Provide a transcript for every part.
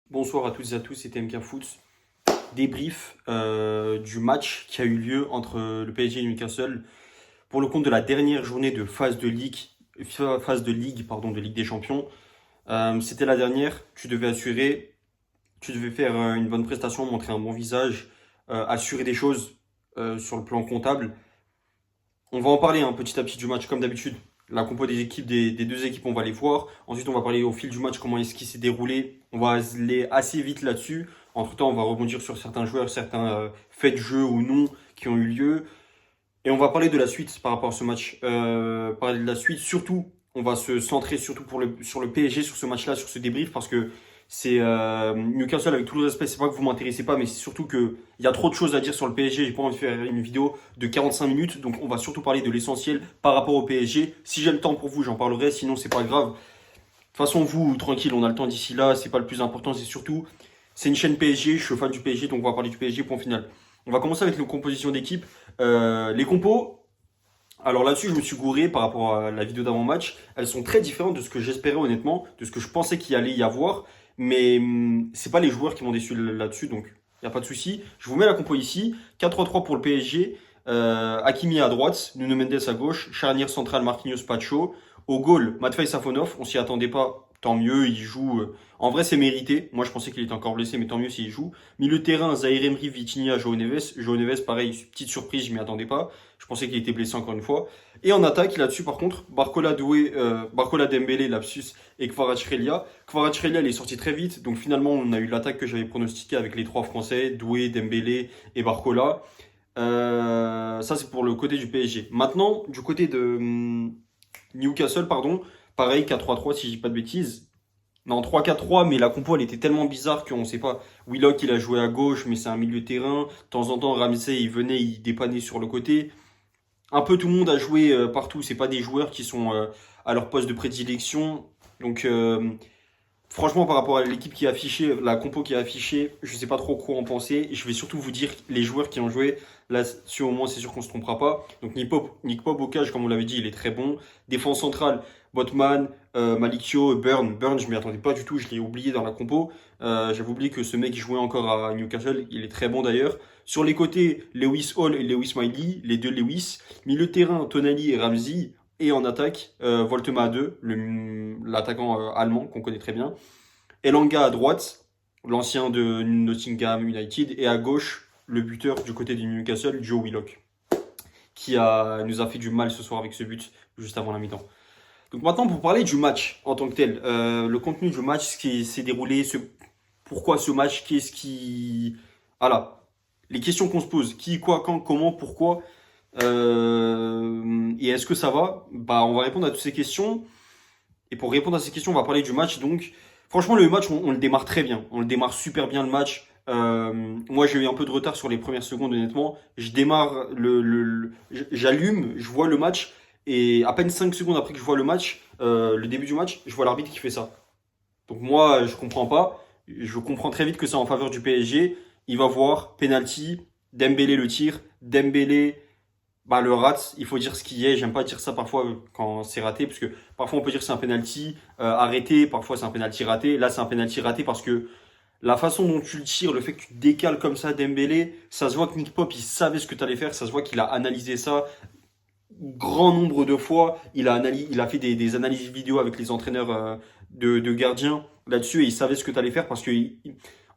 Bonsoir à toutes et à tous, c'était MK Foot. Débrief du match qui a eu lieu entre le PSG et Newcastle pour le compte de la dernière journée de phase de Ligue des Champions. C'était la dernière, tu devais assurer, tu devais faire une bonne prestation, montrer un bon visage, assurer des choses sur le plan comptable. On va en parler petit à petit du match comme d'habitude. La compo des équipes, des deux équipes, on va les voir. Ensuite, on va parler au fil du match comment est-ce qu'il s'est déroulé. On va aller assez vite là-dessus. Entre-temps, on va rebondir sur certains joueurs, certains faits de jeu ou non qui ont eu lieu. Et on va parler de la suite par rapport à ce match. Parler de la suite, surtout, on va se centrer surtout sur le PSG, sur ce match-là, sur ce débrief, parce que c'est Newcastle avec tous les aspects. C'est pas que vous m'intéressez pas, mais c'est surtout que il y a trop de choses à dire sur le PSG. J'ai pas envie de faire une vidéo de 45 minutes, donc on va surtout parler de l'essentiel par rapport au PSG. Si j'ai le temps pour vous, j'en parlerai. Sinon, c'est pas grave. De toute façon, vous, tranquille, on a le temps d'ici là. C'est pas le plus important. C'est surtout, c'est une chaîne PSG. Je suis fan du PSG, donc on va parler du PSG. Point final. On va commencer avec les compositions d'équipe. Les compos. Alors là-dessus, je me suis gouré par rapport à la vidéo d'avant-match. Elles sont très différentes de ce que j'espérais honnêtement, de ce que je pensais qu'il allait y avoir. Mais c'est pas les joueurs qui m'ont déçu là-dessus, donc il n'y a pas de souci. Je vous mets la compo ici. 4-3-3 pour le PSG. Hakimi à droite, Nuno Mendes à gauche, charnière centrale Marquinhos Pacho. Au goal, Matvei Safonov. On s'y attendait pas, tant mieux, il joue. En vrai, c'est mérité. Moi, je pensais qu'il était encore blessé, mais tant mieux s'il joue. Milieu de terrain, Zaïre Emery, Vitinha, João Neves. João Neves, pareil, petite surprise, je m'y attendais pas. Je pensais qu'il était blessé encore une fois. Et en attaque, là-dessus, par contre, Barcola Doué, Barcola Dembélé, Lapsus et Kvaratskhelia. Kvaratskhelia, il est sorti très vite. Donc finalement, on a eu l'attaque que j'avais pronostiquée avec les trois Français, Doué, Dembélé et Barcola. Ça, c'est pour le côté du PSG. Maintenant, du côté de Newcastle, pardon, pareil, 4-3-3 si je dis pas de bêtises. Non, 3-4-3, mais la compo, elle était tellement bizarre qu'on ne sait pas. Willock, il a joué à gauche, mais c'est un milieu de terrain. De temps en temps, Ramsey, il venait, il dépannait sur le côté. Un peu tout le monde a joué partout. C'est pas des joueurs qui sont à leur poste de prédilection. Donc, franchement, par rapport à l'équipe qui est affichée, la compo qui est affichée, je sais pas trop quoi en penser. Je vais surtout vous dire les joueurs qui ont joué. Là, si au moins, c'est sûr qu'on se trompera pas. Donc, Nick Pope au cage, comme on l'avait dit, il est très bon. Défense centrale, Botman, Malikio, Burn. Burn, je m'y attendais pas du tout. Je l'ai oublié dans la compo. J'avais oublié que ce mec jouait encore à Newcastle. Il est très bon d'ailleurs. Sur les côtés, Lewis Hall et Lewis Miley, les deux Lewis. Milieu de terrain, Tonali et Ramsey. Et en attaque, Voltema à 2, l'attaquant allemand qu'on connaît très bien. Elanga à droite, l'ancien de Nottingham United. Et à gauche, le buteur du côté du Newcastle, Joe Willock, nous a fait du mal ce soir avec ce but juste avant la mi-temps. Donc maintenant, pour parler du match en tant que tel, le contenu du match, ce qui s'est déroulé, pourquoi ce match, qu'est-ce qui... Voilà, les questions qu'on se pose, qui, quoi, quand, comment, pourquoi, et est-ce que ça va? Bah, on va répondre à toutes ces questions. Et pour répondre à ces questions, on va parler du match. Donc, franchement, le match, on le démarre très bien. On le démarre super bien le match. Moi, j'ai eu un peu de retard sur les premières secondes, honnêtement. Je démarre, j'allume, je vois le match. Et à peine 5 secondes après que je vois le match, le début du match, je vois l'arbitre qui fait ça. Donc moi, je comprends pas. Je comprends très vite que c'est en faveur du PSG. Il va voir penalty, Dembélé le tire, Dembélé bah, le rate, il faut dire ce qui est. J'aime pas dire ça parfois quand c'est raté, parce que parfois on peut dire que c'est un penalty arrêté, parfois c'est un penalty raté. Là, c'est un penalty raté parce que la façon dont tu le tires, le fait que tu décales comme ça Dembélé, ça se voit que Nick Pop, il savait ce que tu allais faire, ça se voit qu'il a analysé ça grand nombre de fois. Il a fait des analyses vidéo avec les entraîneurs de gardiens là-dessus et il savait ce que tu allais faire parce que,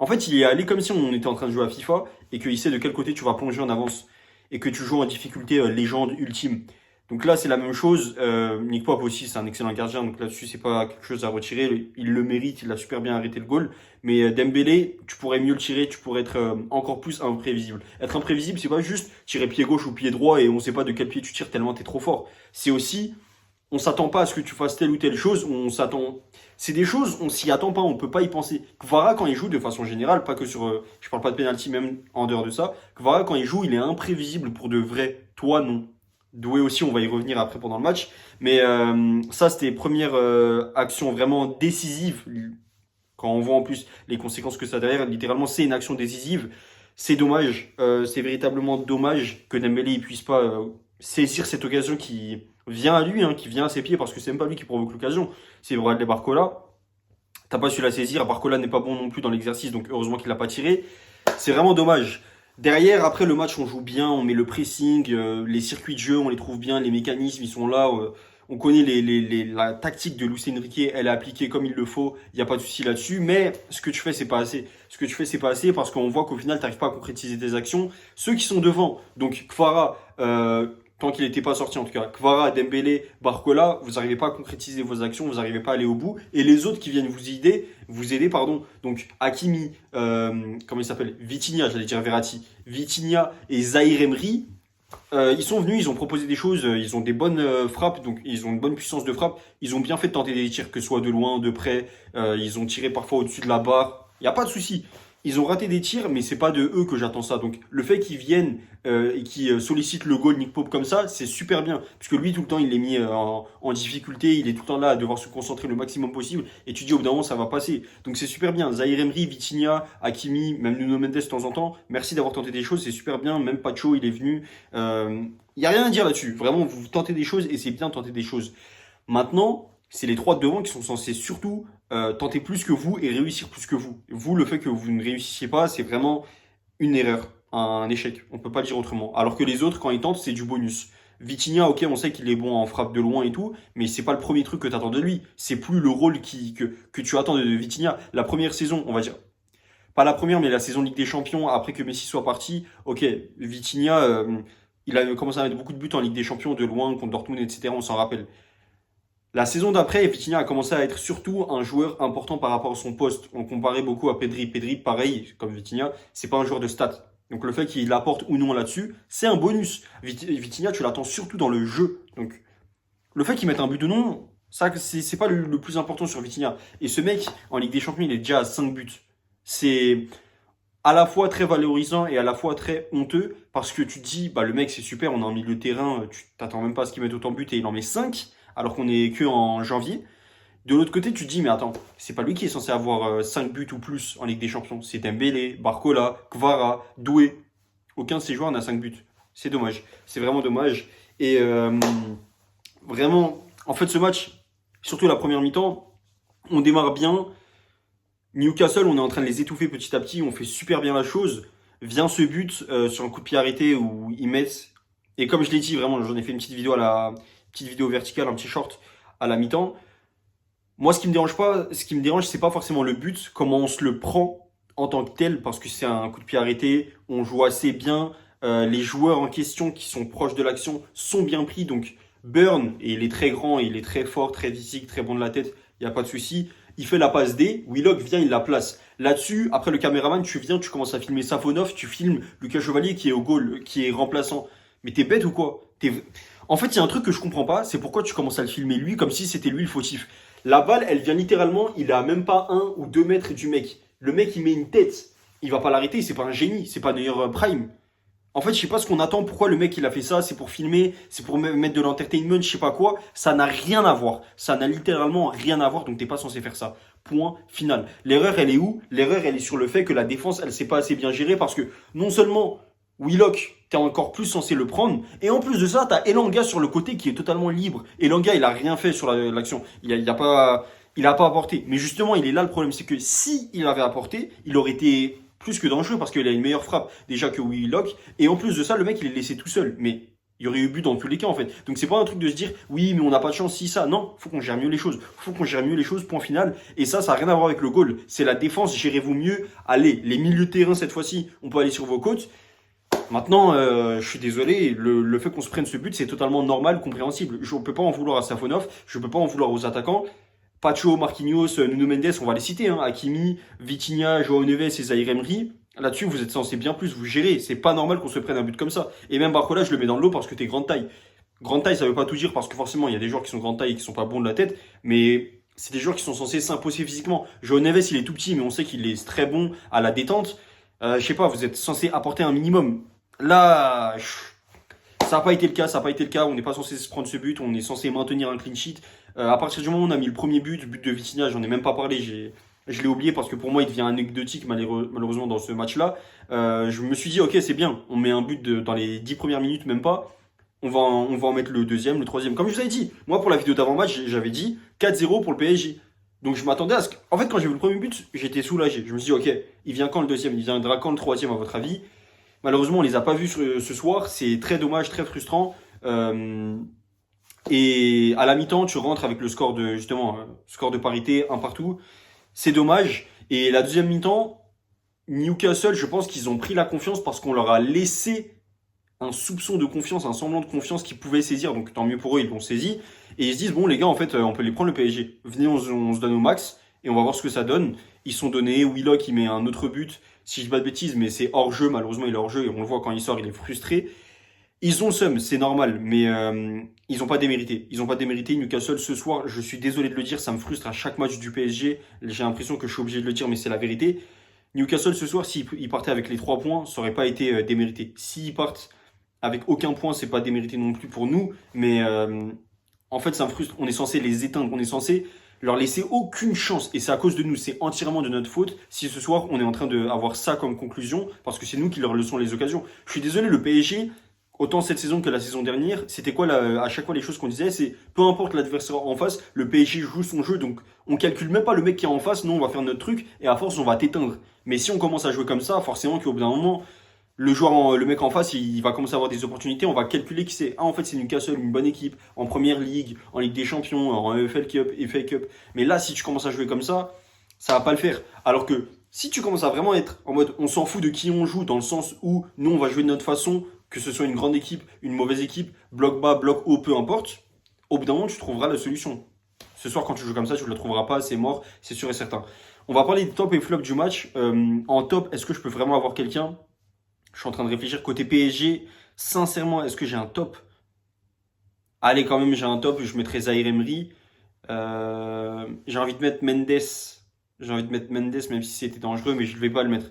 en fait, il est allé comme si on était en train de jouer à FIFA et qu'il sait de quel côté tu vas plonger en avance et que tu joues en difficulté légende ultime. Donc là, c'est la même chose. Nick Pope aussi, c'est un excellent gardien, donc là-dessus, c'est pas quelque chose à retirer. Il le mérite, il a super bien arrêté le goal. Mais Dembélé, tu pourrais mieux le tirer, tu pourrais être encore plus imprévisible. Être imprévisible, c'est pas juste tirer pied gauche ou pied droit et on sait pas de quel pied tu tires tellement t'es trop fort. C'est aussi, on s'attend pas à ce que tu fasses telle ou telle chose, on s'attend. C'est des choses, on s'y attend pas, on peut pas y penser. Kvara, quand il joue de façon générale, pas que sur. Je parle pas de penalty, même en dehors de ça. Kvara, quand il joue, il est imprévisible pour de vrai. Toi, non. Doué aussi, on va y revenir après pendant le match. Mais ça, c'était les premières actions vraiment décisives. Quand on voit en plus les conséquences que ça a derrière, littéralement, c'est une action décisive. C'est dommage, c'est véritablement dommage que Dembélé ne puisse pas saisir cette occasion qui vient à lui, hein, qui vient à ses pieds, parce que c'est même pas lui qui provoque l'occasion, c'est Bradley Barcola. T'as pas su la saisir. Barcola n'est pas bon non plus dans l'exercice, donc heureusement qu'il l'a pas tiré. C'est vraiment dommage. Derrière, après le match, on joue bien, on met le pressing, les circuits de jeu, on les trouve bien, les mécanismes, ils sont là. On connaît la tactique de Luis Enrique, elle est appliquée comme il le faut, il n'y a pas de souci là-dessus. Mais ce que tu fais, c'est pas assez. Ce que tu fais, c'est pas assez parce qu'on voit qu'au final, tu n'arrives pas à concrétiser tes actions. Ceux qui sont devant, donc Kvara, tant qu'il n'était pas sorti en tout cas, Kvara, Dembélé, Barcola, vous n'arrivez pas à concrétiser vos actions, vous n'arrivez pas à aller au bout. Et les autres qui viennent vous aider, pardon. Donc Hakimi, comment il s'appelle? Vitinha, j'allais dire Verratti. Vitinha et Zahir Emery, ils sont venus, ils ont proposé des choses, ils ont des bonnes frappes, donc ils ont une bonne puissance de frappe. Ils ont bien fait de tenter des tirs, que ce soit de loin, de près. Ils ont tiré parfois au-dessus de la barre. Il n'y a pas de souci. Ils ont raté des tirs, mais c'est pas de eux que j'attends ça. Donc le fait qu'ils viennent et qu'ils sollicitent le goal Nick Pope comme ça, c'est super bien. Puisque lui, tout le temps, il est mis en difficulté. Il est tout le temps là à devoir se concentrer le maximum possible. Et tu dis au bout d'un moment, ça va passer. Donc c'est super bien. Zahir Emery, Vitinha, Hakimi, même Nuno Mendes de temps en temps. Merci d'avoir tenté des choses, c'est super bien. Même Pacho, il est venu. Il n'y a rien à dire là-dessus. Vraiment, vous tentez des choses et c'est bien de tenter des choses. Maintenant, c'est les trois de devant qui sont censés surtout tenter plus que vous et réussir plus que vous. Vous, le fait que vous ne réussissiez pas, c'est vraiment une erreur, un échec. On ne peut pas le dire autrement. Alors que les autres, quand ils tentent, c'est du bonus. Vitinha, ok, on sait qu'il est bon en frappe de loin et tout, mais c'est pas le premier truc que tu attends de lui. C'est plus le rôle que tu attends de Vitinha. La première saison, on va dire, pas la première, mais la saison Ligue des Champions, après que Messi soit parti, ok, Vitinha, il a commencé à mettre beaucoup de buts en Ligue des Champions, de loin, contre Dortmund, etc., on s'en rappelle. La saison d'après, Vitinha a commencé à être surtout un joueur important par rapport à son poste. On comparait beaucoup à Pedri. Pedri, pareil, comme Vitinha, c'est pas un joueur de stats. Donc le fait qu'il apporte ou non là-dessus, c'est un bonus. Vitinha, tu l'attends surtout dans le jeu. Donc le fait qu'il mette un but de non, ça, c'est pas le plus important sur Vitinha. Et ce mec, en Ligue des Champions, il est déjà à 5 buts. C'est à la fois très valorisant et à la fois très honteux parce que tu te dis, bah, le mec, c'est super, on est en milieu de terrain, tu t'attends même pas à ce qu'il mette autant de buts et il en met 5 alors qu'on est que en janvier. De l'autre côté, tu te dis, mais attends, c'est pas lui qui est censé avoir 5 buts ou plus en Ligue des Champions. C'est Dembélé, Barcola, Kvara, Doué. Aucun de ces joueurs n'a 5 buts. C'est dommage. C'est vraiment dommage. Et vraiment, en fait, ce match, surtout la première mi-temps, on démarre bien. Newcastle, on est en train de les étouffer petit à petit. On fait super bien la chose. Vient ce but sur un coup de pied arrêté où ils mettent. Et comme je l'ai dit, vraiment, j'en ai fait une petite vidéo petite vidéo verticale, un petit short à la mi-temps. Moi, ce qui me dérange pas, ce qui me dérange, c'est pas forcément le but, comment on se le prend en tant que tel, parce que c'est un coup de pied arrêté, on joue assez bien, les joueurs en question qui sont proches de l'action sont bien pris, donc Burn, et il est très grand, il est très fort, très physique, très bon de la tête, il n'y a pas de souci. Il fait la passe D, Willock vient, il la place. Là-dessus, après le caméraman, tu viens, tu commences à filmer Safonov, tu filmes Lucas Chevalier qui est au goal, qui est remplaçant. Mais t'es bête ou quoi? En fait, il y a un truc que je comprends pas, c'est pourquoi tu commences à le filmer lui comme si c'était lui le fautif. La balle, elle vient littéralement, il a même pas 1 ou 2 mètres du mec. Le mec, il met une tête. Il va pas l'arrêter, c'est pas un génie, c'est pas Neuer Prime. En fait, je sais pas ce qu'on attend, pourquoi le mec il a fait ça, c'est pour filmer, c'est pour mettre de l'entertainment, je sais pas quoi. Ça n'a rien à voir. Ça n'a littéralement rien à voir, donc t'es pas censé faire ça. Point final. L'erreur, elle est où? L'erreur, elle est sur le fait que la défense, elle s'est pas assez bien gérée parce que non seulement Willock, t'es encore plus censé le prendre, et en plus de ça, t'as Elanga sur le côté qui est totalement libre. Elanga, il a rien fait sur l'action. Il a pas apporté. Mais justement, il est là le problème, c'est que si il avait apporté, il aurait été plus que dangereux parce qu'il a une meilleure frappe déjà que Willock. Et en plus de ça, le mec, il est laissé tout seul. Mais il y aurait eu but dans tous les cas, en fait. Donc, c'est pas un truc de se dire, oui, mais on n'a pas de chance, si ça. Non, faut qu'on gère mieux les choses. Faut qu'on gère mieux les choses, point final. Et ça n'a rien à voir avec le goal. C'est la défense, gérez-vous mieux. Allez, les milieux de terrain, cette fois-ci, on peut aller sur vos côtes. Maintenant, je suis désolé, le fait qu'on se prenne ce but, c'est totalement normal, compréhensible. Je ne peux pas en vouloir à Safonov, je ne peux pas en vouloir aux attaquants. Pacho, Marquinhos, Nuno Mendes, on va les citer, hein, Hakimi, Vitinha, João Neves et Zahir Emery. Là-dessus, vous êtes censé bien plus vous gérer. C'est pas normal qu'on se prenne un but comme ça. Et même Barcola, je le mets dans le lot parce que t'es grande taille. Grande taille, ça veut pas tout dire parce que forcément, il y a des joueurs qui sont grande taille et qui sont pas bons de la tête. Mais c'est des joueurs qui sont censés s'imposer physiquement. João Neves, il est tout petit, mais on sait qu'il est très bon à la détente. Je sais pas, vous êtes censé apporter un minimum. Là, ça n'a pas été le cas, ça n'a pas été le cas. On n'est pas censé se prendre ce but, on est censé maintenir un clean sheet. À partir du moment où on a mis le premier but, but de Vitinha, j'en ai même pas parlé, je l'ai oublié parce que pour moi il devient anecdotique malheureusement dans ce match-là. Je me suis dit, ok, c'est bien, on met un but dans les 10 premières minutes, même pas. On va en mettre le deuxième, le troisième. Comme je vous avais dit, moi pour la vidéo d'avant-match, j'avais dit 4-0 pour le PSG. Donc je m'attendais à ce que... En fait, quand j'ai vu le premier but, j'étais soulagé. Je me suis dit, ok, il vient quand le deuxième? Il viendra quand le troisième, à votre avis? Malheureusement, on les a pas vus ce soir. C'est très dommage, très frustrant. Et à la mi-temps, tu rentres avec le score de, justement, score de parité, un partout. C'est dommage. Et la deuxième mi-temps, Newcastle, je pense qu'ils ont pris la confiance parce qu'on leur a laissé un soupçon de confiance, un semblant de confiance qu'ils pouvaient saisir. Donc tant mieux pour eux, ils l'ont saisi. Et ils se disent, bon les gars, en fait, on peut les prendre le PSG. Venez, on se donne au max et on va voir ce que ça donne. Ils sont donnés. Willock, il met un autre but, si je dis pas de bêtises, mais c'est hors jeu. Malheureusement, il est hors jeu et on le voit quand il sort, il est frustré. Ils ont le seum, c'est normal, mais ils n'ont pas démérité. Ils n'ont pas démérité. Newcastle, ce soir, je suis désolé de le dire, ça me frustre à chaque match du PSG. J'ai l'impression que je suis obligé de le dire, mais c'est la vérité. Newcastle, ce soir, s'ils partaient avec les 3 points, ça n'aurait pas été démérité. S'ils partent avec aucun point, c'est pas démérité non plus pour nous, mais en fait, ça me frustre. On est censé les éteindre, on est censé leur laisser aucune chance, et c'est à cause de nous, c'est entièrement de notre faute si ce soir on est en train d'avoir ça comme conclusion, parce que c'est nous qui leur laissons les occasions. Je suis désolé, le PSG, autant cette saison que la saison dernière, c'était quoi à chaque fois les choses qu'on disait, c'est peu importe l'adversaire en face, le PSG joue son jeu, donc on calcule même pas le mec qui est en face, non, on va faire notre truc, et à force on va t'éteindre. Mais si on commence à jouer comme ça, forcément qu'au bout d'un moment, le mec en face, il va commencer à avoir des opportunités. On va calculer qui c'est. Ah, en fait, c'est Newcastle, une bonne équipe, en première ligue, en Ligue des Champions, en EFL Cup, FA Cup. Mais là, si tu commences à jouer comme ça va pas le faire. Alors que si tu commences à vraiment être en mode on s'en fout de qui on joue, dans le sens où nous, on va jouer de notre façon, que ce soit une grande équipe, une mauvaise équipe, bloc bas, bloc haut, peu importe, au bout d'un moment, tu trouveras la solution. Ce soir, quand tu joues comme ça, tu ne la trouveras pas, c'est mort, c'est sûr et certain. On va parler des top et flop du match. En top, est-ce que je peux vraiment avoir quelqu'un? Je suis en train de réfléchir côté PSG. Sincèrement, est-ce que j'ai un top? Allez, quand même, j'ai un top. Je mettrai Zaïre Emery. J'ai envie de mettre Mendes. J'ai envie de mettre Mendes, même si c'était dangereux, mais je ne vais pas le mettre.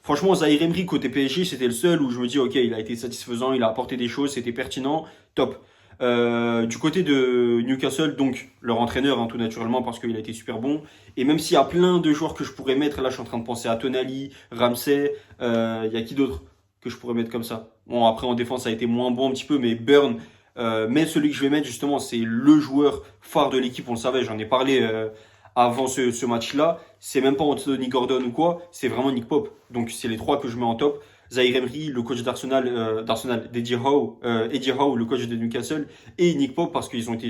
Franchement, Zaïre Emery côté PSG, c'était le seul où je me dis, ok, il a été satisfaisant, il a apporté des choses, c'était pertinent, top. Du côté de Newcastle, donc leur entraîneur, hein, tout naturellement, parce qu'il a été super bon. Et même s'il y a plein de joueurs que je pourrais mettre, là je suis en train de penser à Tonali, Ramsey, il y a qui d'autre que je pourrais mettre comme ça? Bon, après en défense, ça a été moins bon un petit peu, mais Burn. Mais celui que je vais mettre justement, c'est le joueur phare de l'équipe, on le savait, j'en ai parlé avant ce match-là. C'est même pas Anthony Gordon ou quoi, c'est vraiment Nick Pope. Donc c'est les 3 que je mets en top. Zaire Emery, le coach d'Arsenal, Eddie Howe, le coach de Newcastle, et Nick Pope parce qu'ils ont été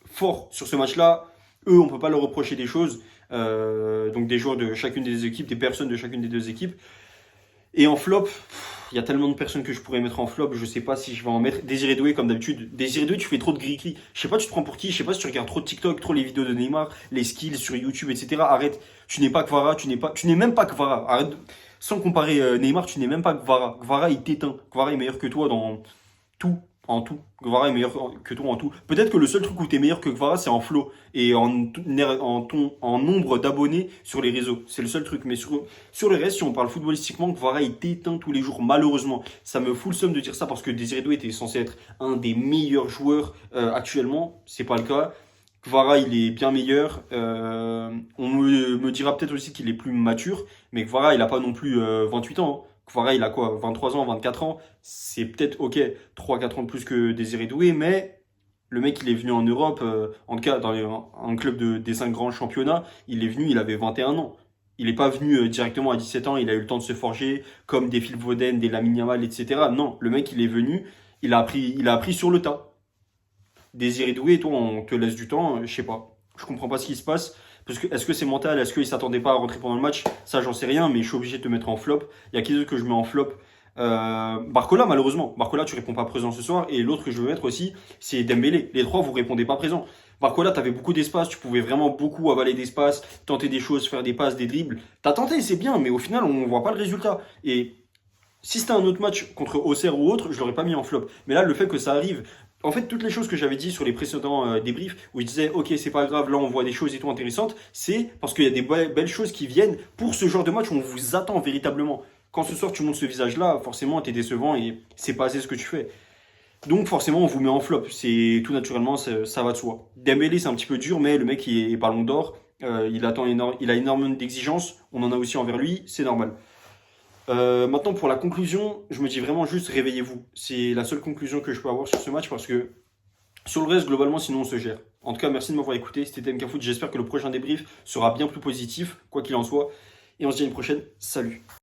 forts sur ce match-là. Eux, on peut pas leur reprocher des choses. Donc des joueurs de chacune des équipes, des personnes de chacune des 2 équipes. Et en flop, il y a tellement de personnes que je pourrais mettre en flop, je sais pas si je vais en mettre. Désiré Doué, comme d'habitude. Désiré Doué, tu fais trop de gris-gris. Je sais pas, tu te prends pour qui? Je sais pas si tu regardes trop de TikTok, trop les vidéos de Neymar, les skills sur YouTube, etc. Arrête. Tu n'es pas Kvara, tu n'es même pas Kvara. Arrête. Sans comparer Neymar, tu n'es même pas Kvara. Kvara, il t'éteint. Kvara est meilleur que toi dans tout. En tout. Kvara est meilleur que toi en tout. Peut-être que le seul truc où tu es meilleur que Kvara, c'est en flow et en nombre d'abonnés sur les réseaux. C'est le seul truc. Mais sur le reste, si on parle footballistiquement, Kvara il t'éteint tous les jours, malheureusement. Ça me fout le seum de dire ça parce que Désiré Doué était censé être un des meilleurs joueurs actuellement. C'est pas le cas. Kvara, il est bien meilleur. On me dira peut-être aussi qu'il est plus mature, mais Kvara, il a pas non plus 28 ans. Hein. Kvara, il a quoi? 23 ans, 24 ans. C'est peut-être, ok, 3-4 ans de plus que Désiré Doué, mais le mec, il est venu en Europe, en tout cas dans un club des 5 grands championnats, il est venu, il avait 21 ans. Il n'est pas venu directement à 17 ans, il a eu le temps de se forger, comme des Phil Foden, des Lamine Yamal, etc. Non, le mec, il est venu, il a appris sur le tas. Désiré Doué, toi, on te laisse du temps, je sais pas. Je comprends pas ce qui se passe. Parce que est-ce que c'est mental? Est-ce qu'il s'attendait pas à rentrer pendant le match? Ça, j'en sais rien, mais je suis obligé de te mettre en flop. Il y a qui d'autre que je mets en flop? Barcola, malheureusement. Barcola, tu réponds pas présent ce soir. Et l'autre que je veux mettre aussi, c'est Dembélé. Les 3, vous répondez pas présent. Barcola, t'avais beaucoup d'espace, tu pouvais vraiment beaucoup avaler d'espace, tenter des choses, faire des passes, des dribbles. T'as tenté, c'est bien, mais au final, on voit pas le résultat. Et si c'était un autre match contre Auxerre ou autre, je l'aurais pas mis en flop. Mais là, le fait que ça arrive, en fait, toutes les choses que j'avais dit sur les précédents débriefs, où je disais, ok, c'est pas grave, là on voit des choses et tout intéressantes, c'est parce qu'il y a des belles choses qui viennent pour ce genre de match où on vous attend véritablement. Quand ce soir tu montes ce visage-là, forcément t'es décevant et c'est pas assez ce que tu fais. Donc forcément on vous met en flop, c'est tout naturellement, ça va de soi. Dembélé c'est un petit peu dur, mais le mec il est ballon d'or, il a énormément d'exigences, on en a aussi envers lui, c'est normal. Maintenant, pour la conclusion, je me dis vraiment juste réveillez-vous. C'est la seule conclusion que je peux avoir sur ce match parce que sur le reste, globalement, sinon on se gère. En tout cas, merci de m'avoir écouté. C'était TMK Foot. J'espère que le prochain débrief sera bien plus positif, quoi qu'il en soit. Et on se dit à une prochaine. Salut.